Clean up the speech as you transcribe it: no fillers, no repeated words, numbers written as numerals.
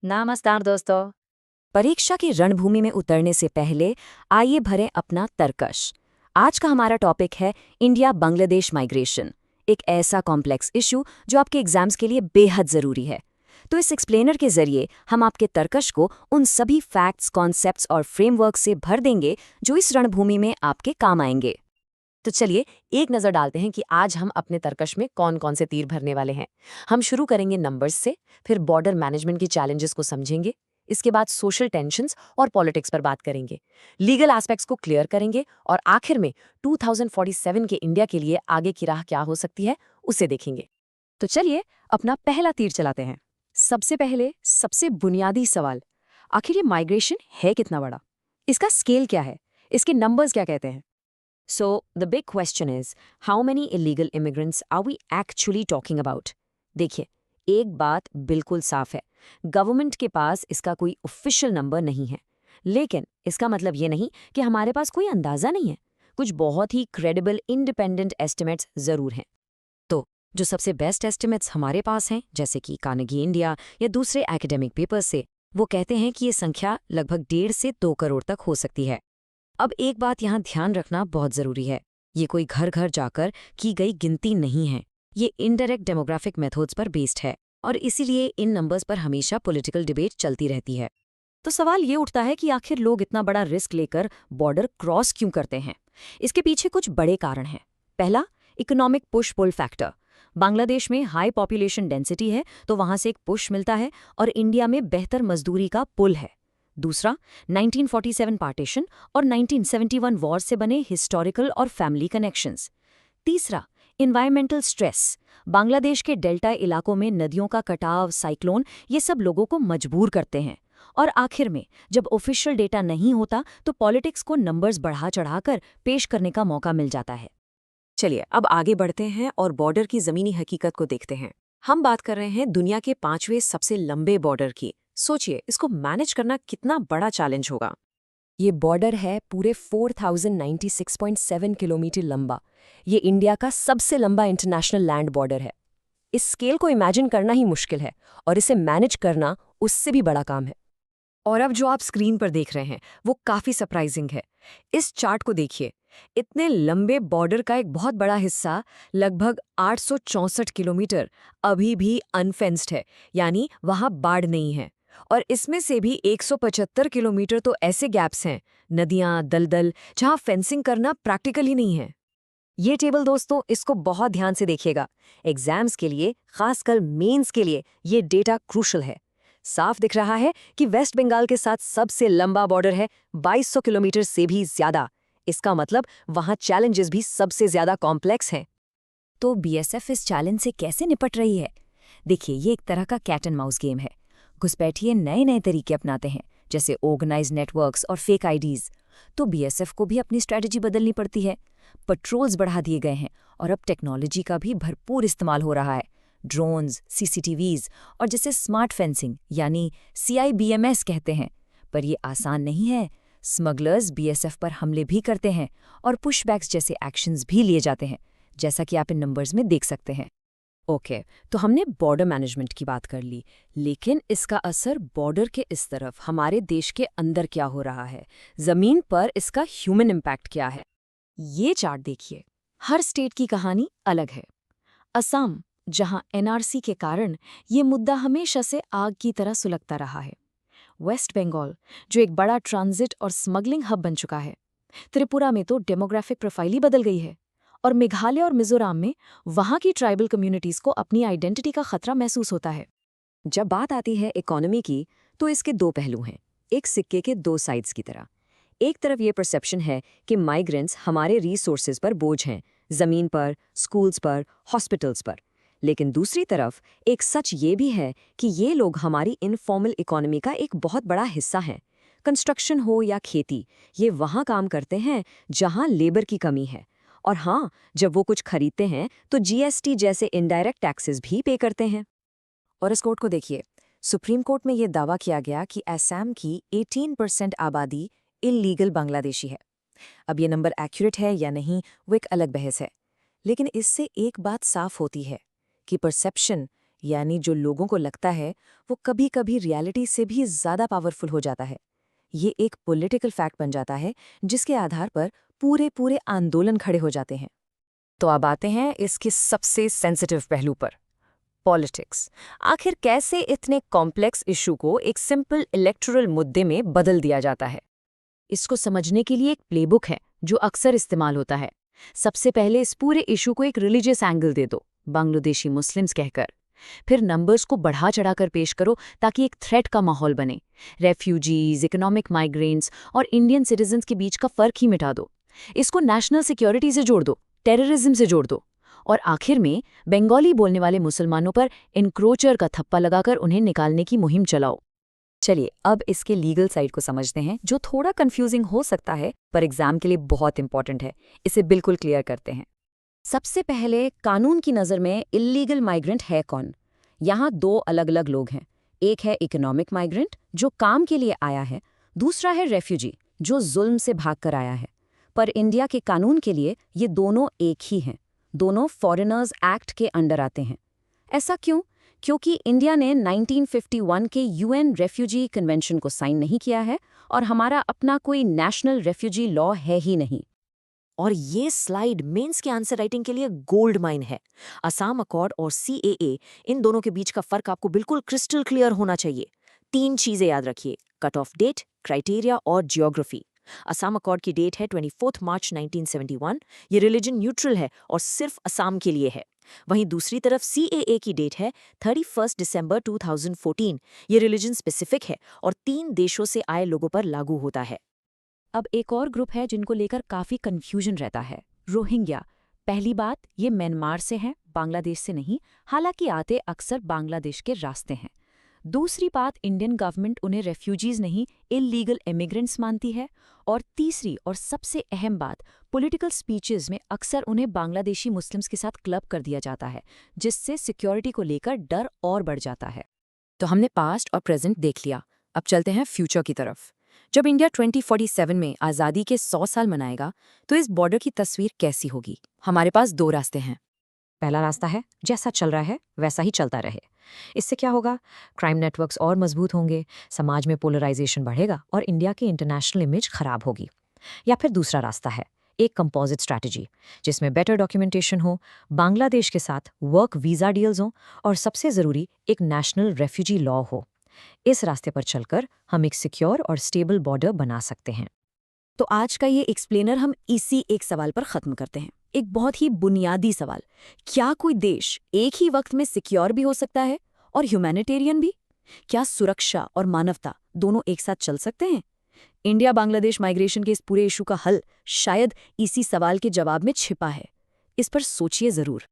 नमस्कार दोस्तों। परीक्षा की रणभूमि में उतरने से पहले आइए भरें अपना तर्कश। आज का हमारा टॉपिक है इंडिया बांग्लादेश माइग्रेशन, एक ऐसा कॉम्प्लेक्स इशू जो आपके एग्जाम्स के लिए बेहद ज़रूरी है। तो इस एक्सप्लेनर के जरिए हम आपके तर्कश को उन सभी फैक्ट्स, कॉन्सेप्ट्स और फ्रेमवर्क से भर देंगे जो इस रणभूमि में आपके काम आएंगे। तो चलिए एक नज़र डालते हैं कि आज हम अपने तर्कश में कौन कौन से तीर भरने वाले हैं। हम शुरू करेंगे नंबर्स से, फिर बॉर्डर मैनेजमेंट की चैलेंजेस को समझेंगे, इसके बाद सोशल टेंशन्स और पॉलिटिक्स पर बात करेंगे, लीगल एस्पेक्ट्स को क्लियर करेंगे और आखिर में 2047 के इंडिया के लिए आगे की राह क्या हो सकती है उसे देखेंगे। तो चलिए अपना पहला तीर चलाते हैं। सबसे पहले सबसे बुनियादी सवाल, आखिर ये माइग्रेशन है कितना बड़ा? इसका स्केल क्या है? इसके नंबर्स क्या कहते हैं? So, the big question is, how many illegal immigrants are we actually talking about? देखिए, एक बात बिल्कुल साफ है, गवर्नमेंट के पास इसका कोई ऑफिशियल नंबर नहीं है, लेकिन इसका मतलब ये नहीं कि हमारे पास कोई अंदाज़ा नहीं है। कुछ बहुत ही क्रेडिबल इंडिपेंडेंट एस्टिमेट्स ज़रूर हैं। तो जो सबसे बेस्ट एस्टिमेट्स हमारे पास हैं, जैसे कि कार्नेगी इंडिया या दूसरे एकेडमिक पेपर्स से, वो कहते हैं कि ये संख्या लगभग 1.5 से 2 करोड़ तक हो सकती है। अब एक बात यहाँ ध्यान रखना बहुत ज़रूरी है, ये कोई घर घर जाकर की गई गिनती नहीं है। ये इनडायरेक्ट डेमोग्राफिक मेथड्स पर बेस्ड है और इसीलिए इन नंबर्स पर हमेशा पॉलिटिकल डिबेट चलती रहती है। तो सवाल ये उठता है कि आखिर लोग इतना बड़ा रिस्क लेकर बॉर्डर क्रॉस क्यों करते हैं? इसके पीछे कुछ बड़े कारण हैं। पहला, economic push pull factor. Bangladesh में हाई पॉपुलेशन डेंसिटी है, तो वहां से एक पुश मिलता है और इंडिया में बेहतर मजदूरी का पुल है। दूसरा, 1947 पार्टीशन और 1971 वॉर से बने हिस्टोरिकल और फैमिली कनेक्शंस। तीसरा, इन्वायरमेंटल स्ट्रेस। बांग्लादेश के डेल्टा इलाकों में नदियों का कटाव, साइक्लोन, ये सब लोगों को मजबूर करते हैं। और आखिर में, जब ऑफिशियल डेटा नहीं होता तो पॉलिटिक्स को नंबर्स बढ़ा चढ़ाकर पेश करने का मौका मिल जाता है। चलिए अब आगे बढ़ते हैं और बॉर्डर की ज़मीनी हकीकत को देखते हैं। हम बात कर रहे हैं दुनिया के 5वें सबसे लंबे बॉर्डर की। सोचिए इसको मैनेज करना कितना बड़ा चैलेंज होगा। ये बॉर्डर है पूरे 4096.7 किलोमीटर लंबा। ये इंडिया का सबसे लंबा इंटरनेशनल लैंड बॉर्डर है। इस स्केल को इमेजिन करना ही मुश्किल है और इसे मैनेज करना उससे भी बड़ा काम है। और अब जो आप स्क्रीन पर देख रहे हैं वो काफ़ी सरप्राइजिंग है। इस चार्ट को देखिए, इतने लंबे बॉर्डर का एक बहुत बड़ा हिस्सा, लगभग 864 किलोमीटर, अभी भी अनफेंस्ड है, यानी वहाँ बाढ़ नहीं है। और इसमें से भी 175 किलोमीटर तो ऐसे गैप्स हैं, नदियाँ, दलदल, जहाँ फेंसिंग करना प्रैक्टिकल ही नहीं है। ये टेबल दोस्तों, इसको बहुत ध्यान से देखिएगा। एग्जाम्स के लिए, खासकर मेंस के लिए, ये डेटा क्रूशल है। साफ दिख रहा है कि वेस्ट बंगाल के साथ सबसे लंबा बॉर्डर है, 2200 किलोमीटर से भी ज्यादा। इसका मतलब वहाँ चैलेंजेस भी सबसे ज्यादा कॉम्प्लेक्स हैं। तो बीएसएफ इस चैलेंज से कैसे निपट रही है? देखिए, ये एक तरह का कैट एंड माउस गेम है। घुसपैठिए नए नए तरीके अपनाते हैं, जैसे ऑर्गेनाइज्ड नेटवर्क्स और फेक आईडीज। तो बीएसएफ को भी अपनी स्ट्रेटजी बदलनी पड़ती है। पेट्रोल्स बढ़ा दिए गए हैं और अब टेक्नोलॉजी का भी भरपूर इस्तेमाल हो रहा है। ड्रोन्स, सीसीटीवीज और जैसे स्मार्ट फेंसिंग, यानी सीआईबीएमएस कहते हैं। पर ये आसान नहीं है। स्मगलर्स बीएसएफ पर हमले भी करते हैं और पुशबैक्स जैसे एक्शंस भी लिए जाते हैं, जैसा कि आप इन नंबर्स में देख सकते हैं। ओके, तो हमने बॉर्डर मैनेजमेंट की बात कर ली, लेकिन इसका असर बॉर्डर के इस तरफ हमारे देश के अंदर क्या हो रहा है? जमीन पर इसका ह्यूमन इम्पैक्ट क्या है? ये चार्ट देखिए, हर स्टेट की कहानी अलग है। असम, जहां एनआरसी के कारण ये मुद्दा हमेशा से आग की तरह सुलगता रहा है। वेस्ट बंगाल, जो एक बड़ा ट्रांजिट और स्मगलिंग हब बन चुका है। त्रिपुरा में तो डेमोग्राफिक प्रोफाइल ही बदल गई है। और मेघालय और मिजोरम में वहां की ट्राइबल कम्युनिटीज को अपनी आइडेंटिटी का खतरा महसूस होता है। जब बात आती है इकोनॉमी की, तो इसके दो पहलू हैं, एक सिक्के के दो साइड्स की तरह। एक तरफ ये परसेप्शन है कि माइग्रेंट्स हमारे रिसोर्सेज पर बोझ हैं, जमीन पर, स्कूल्स पर, हॉस्पिटल्स पर। लेकिन दूसरी तरफ एक सच ये भी है कि ये लोग हमारी इनफॉर्मल इकोनॉमी का एक बहुत बड़ा हिस्सा हैं। कंस्ट्रक्शन हो या खेती, ये वहाँ काम करते हैं जहाँ लेबर की कमी है। और हाँ, जब वो कुछ खरीदते हैं तो जीएसटी जैसे इनडायरेक्ट टैक्सेस भी पे करते हैं। और इस कोर्ट को देखिए, सुप्रीम कोर्ट में ये दावा किया गया कि असम की 18% आबादी इल्लीगल बांग्लादेशी है। अब ये नंबर एक्यूरेट है या नहीं, वो एक अलग बहस है। लेकिन इससे एक बात साफ होती है कि परसेप्शन, यानी जो लोगों को लगता है वो कभी-कभी रियलिटी से भी ज़्यादा पावरफुल हो जाता है। ये एक पॉलिटिकल फैक्ट बन जाता है जिसके आधार पर पूरे पूरे आंदोलन खड़े हो जाते हैं। तो अब आते हैं इसके सबसे सेंसिटिव पहलू पर, पॉलिटिक्स। आखिर कैसे इतने कॉम्प्लेक्स इशू को एक सिंपल इलेक्टोरल मुद्दे में बदल दिया जाता है? इसको समझने के लिए एक प्लेबुक है जो अक्सर इस्तेमाल होता है। सबसे पहले इस पूरे इशू को एक रिलीजियस एंगल दे दो, बांग्लादेशी मुस्लिम्स कहकर। फिर नंबर्स को बढ़ा चढ़ाकर पेश करो ताकि एक थ्रेट का माहौल बने। रेफ्यूजीज, इकोनॉमिक माइग्रेंट्स और इंडियन सिटीजन्स के बीच का फर्क ही मिटा दो। इसको नेशनल सिक्योरिटी से जोड़ दो, टेररिज्म से जोड़ दो। और आखिर में बंगाली बोलने वाले मुसलमानों पर इनक्रोचर का थप्पा लगाकर उन्हें निकालने की मुहिम चलाओ। चलिए अब इसके लीगल साइड को समझते हैं, जो थोड़ा कंफ्यूजिंग हो सकता है पर एग्जाम के लिए बहुत इंपॉर्टेंट है। इसे बिल्कुल क्लियर करते हैं। सबसे पहले कानून की नज़र में इल्लीगल माइग्रेंट है कौन? यहाँ दो अलग अलग लोग हैं। एक है इकोनॉमिक माइग्रेंट जो काम के लिए आया है, दूसरा है रेफ्यूजी जो जुल्म से भागकर आया है। पर इंडिया के कानून के लिए ये दोनों एक ही हैं, दोनों फॉरेनर्स एक्ट के अंडर आते हैं। ऐसा क्यों? क्योंकि इंडिया ने 1951 के यूएन रेफ्यूजी कन्वेंशन को साइन नहीं किया है और हमारा अपना कोई नेशनल रेफ्यूजी लॉ है ही नहीं। और ये स्लाइड मेंस के आंसर राइटिंग के लिए गोल्ड माइन है। असम अकॉर्ड और सीएए, इन दोनों के बीच का फर्क आपको बिल्कुल क्रिस्टल क्लियर होना चाहिए। 3 चीजें याद रखिए, कट ऑफ डेट, क्राइटेरिया और जियोग्राफी। असम अकॉर्ड की डेट है 24 मार्च 1971। ये रिलीजन न्यूट्रल है और सिर्फ असम के लिए है। वहीं दूसरी तरफ सीएए की डेट है 31 दिसंबर 2014। ये रिलीजन स्पेसिफिक है और 3 देशों से आए लोगों पर लागू होता है। अब एक और ग्रुप है जिनको लेकर काफ़ी कन्फ्यूजन रहता है, रोहिंग्या। पहली बात, ये म्यांमार से हैं, बांग्लादेश से नहीं, हालांकि आते अक्सर बांग्लादेश के रास्ते हैं। दूसरी बात, इंडियन गवर्नमेंट उन्हें रेफ्यूजीज नहीं, इलीगल इमिग्रेंट्स मानती है। और तीसरी और सबसे अहम बात, पॉलिटिकल स्पीचेस में अक्सर उन्हें बांग्लादेशी मुस्लिम्स के साथ क्लब कर दिया जाता है, जिससे सिक्योरिटी को लेकर डर और बढ़ जाता है। तो हमने पास्ट और प्रेजेंट देख लिया, अब चलते हैं फ्यूचर की तरफ। जब इंडिया 2047 में आज़ादी के 100 साल मनाएगा तो इस बॉर्डर की तस्वीर कैसी होगी? हमारे पास 2 रास्ते हैं। पहला रास्ता है जैसा चल रहा है वैसा ही चलता रहे। इससे क्या होगा? क्राइम नेटवर्क्स और मजबूत होंगे, समाज में पोलराइजेशन बढ़ेगा और इंडिया की इंटरनेशनल इमेज खराब होगी। या फिर दूसरा रास्ता है एक कंपोजिट स्ट्रैटेजी, जिसमें बेटर डॉक्यूमेंटेशन हो, बांग्लादेश के साथ वर्क वीज़ा डील्स हों और सबसे ज़रूरी एक नेशनल रेफ्यूजी लॉ हो। इस रास्ते पर चलकर हम एक सिक्योर और स्टेबल बॉर्डर बना सकते हैं। तो आज का ये एक्सप्लेनर हम इसी एक सवाल पर ख़त्म करते हैं, एक बहुत ही बुनियादी सवाल। क्या कोई देश एक ही वक्त में सिक्योर भी हो सकता है और ह्यूमैनिटेरियन भी? क्या सुरक्षा और मानवता दोनों एक साथ चल सकते हैं? इंडिया बांग्लादेश माइग्रेशन के इस पूरे इशू का हल शायद इसी सवाल के जवाब में छिपा है। इस पर सोचिए ज़रूर।